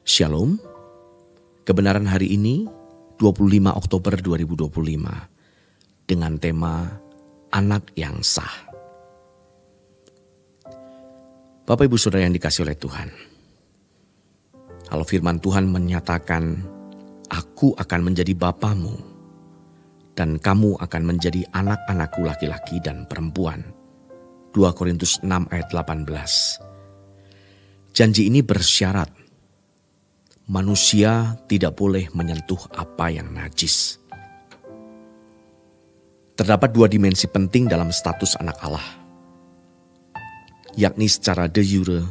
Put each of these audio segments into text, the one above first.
Shalom, kebenaran hari ini 25 Oktober 2025 dengan tema Anak yang Sah. Bapak Ibu Saudara yang dikasihi oleh Tuhan, kalau firman Tuhan menyatakan, Aku akan menjadi bapamu dan kamu akan menjadi anak-anakku laki-laki dan perempuan. 2 Korintus 6 ayat 18. Janji ini bersyarat manusia tidak boleh menyentuh apa yang najis. Terdapat dua dimensi penting dalam status anak Allah, yakni secara de jure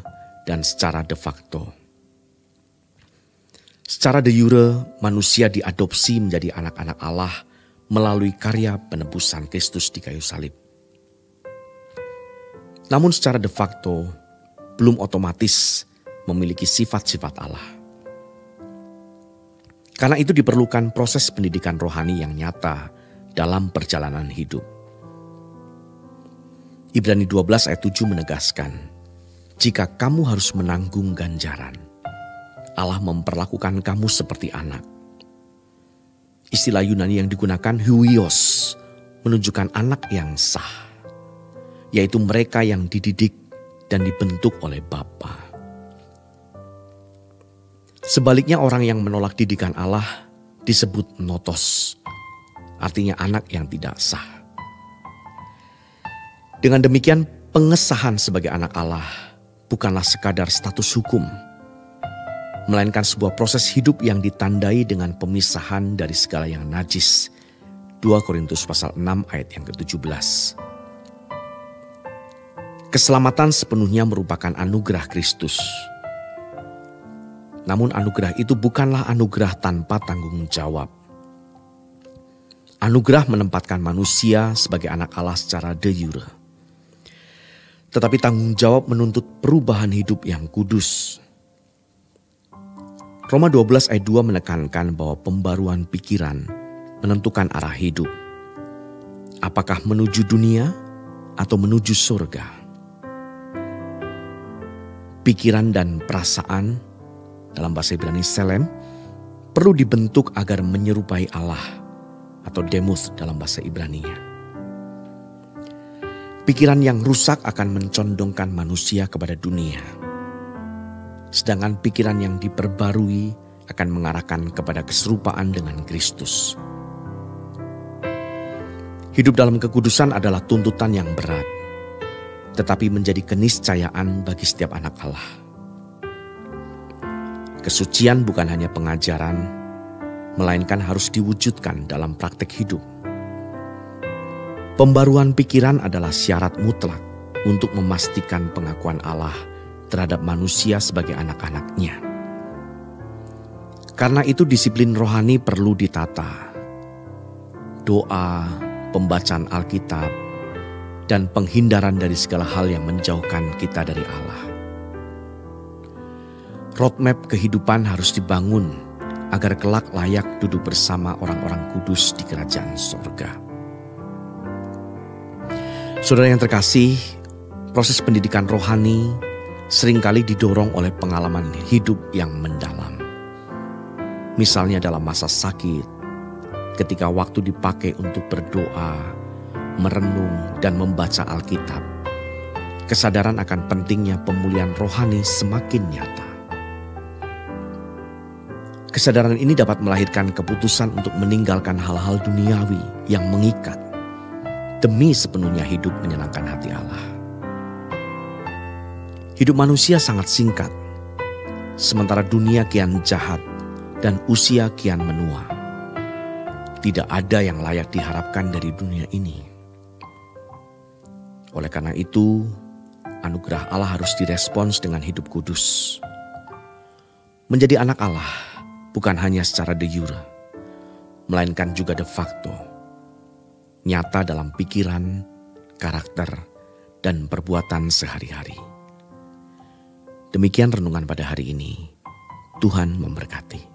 dan secara de facto. Secara de jure, manusia diadopsi menjadi anak-anak Allah melalui karya penebusan Kristus di kayu salib. Namun secara de facto, belum otomatis memiliki sifat-sifat Allah. Karena itu diperlukan proses pendidikan rohani yang nyata dalam perjalanan hidup. Ibrani 12 ayat 7 menegaskan, jika kamu harus menanggung ganjaran, Allah memperlakukan kamu seperti anak. Istilah Yunani yang digunakan huios menunjukkan anak yang sah, yaitu mereka yang dididik dan dibentuk oleh Bapa. Sebaliknya orang yang menolak didikan Allah disebut notos, artinya anak yang tidak sah. Dengan demikian pengesahan sebagai anak Allah bukanlah sekadar status hukum, melainkan sebuah proses hidup yang ditandai dengan pemisahan dari segala yang najis. 2 Korintus pasal 6 ayat yang ke-17. Keselamatan sepenuhnya merupakan anugerah Kristus. Namun anugerah itu bukanlah anugerah tanpa tanggung jawab. Anugerah menempatkan manusia sebagai anak Allah secara de jure. Tetapi tanggung jawab menuntut perubahan hidup yang kudus. Roma 12 ayat 2 menekankan bahwa pembaruan pikiran menentukan arah hidup. Apakah menuju dunia atau menuju surga? Pikiran dan perasaan, dalam bahasa Ibrani selem, perlu dibentuk agar menyerupai Allah atau demos dalam bahasa Ibrani-nya. Pikiran yang rusak akan mencondongkan manusia kepada dunia. Sedangkan pikiran yang diperbarui akan mengarahkan kepada keserupaan dengan Kristus. Hidup dalam kekudusan adalah tuntutan yang berat, tetapi menjadi keniscayaan bagi setiap anak Allah. Kesucian bukan hanya pengajaran, melainkan harus diwujudkan dalam praktek hidup. Pembaruan pikiran adalah syarat mutlak untuk memastikan pengakuan Allah terhadap manusia sebagai anak-anaknya. Karena itu disiplin rohani perlu ditata. Doa, pembacaan Alkitab, dan penghindaran dari segala hal yang menjauhkan kita dari Allah. Roadmap kehidupan harus dibangun agar kelak layak duduk bersama orang-orang kudus di kerajaan sorga. Saudara yang terkasih, proses pendidikan rohani seringkali didorong oleh pengalaman hidup yang mendalam. Misalnya dalam masa sakit, ketika waktu dipakai untuk berdoa, merenung, dan membaca Alkitab, kesadaran akan pentingnya pemulihan rohani semakin nyata. Kesadaran ini dapat melahirkan keputusan untuk meninggalkan hal-hal duniawi yang mengikat demi sepenuhnya hidup menyenangkan hati Allah. Hidup manusia sangat singkat, sementara dunia kian jahat dan usia kian menua. Tidak ada yang layak diharapkan dari dunia ini. Oleh karena itu, anugerah Allah harus direspons dengan hidup kudus. Menjadi anak Allah bukan hanya secara de jure, melainkan juga de facto, nyata dalam pikiran, karakter, dan perbuatan sehari-hari. Demikian renungan pada hari ini. Tuhan memberkati.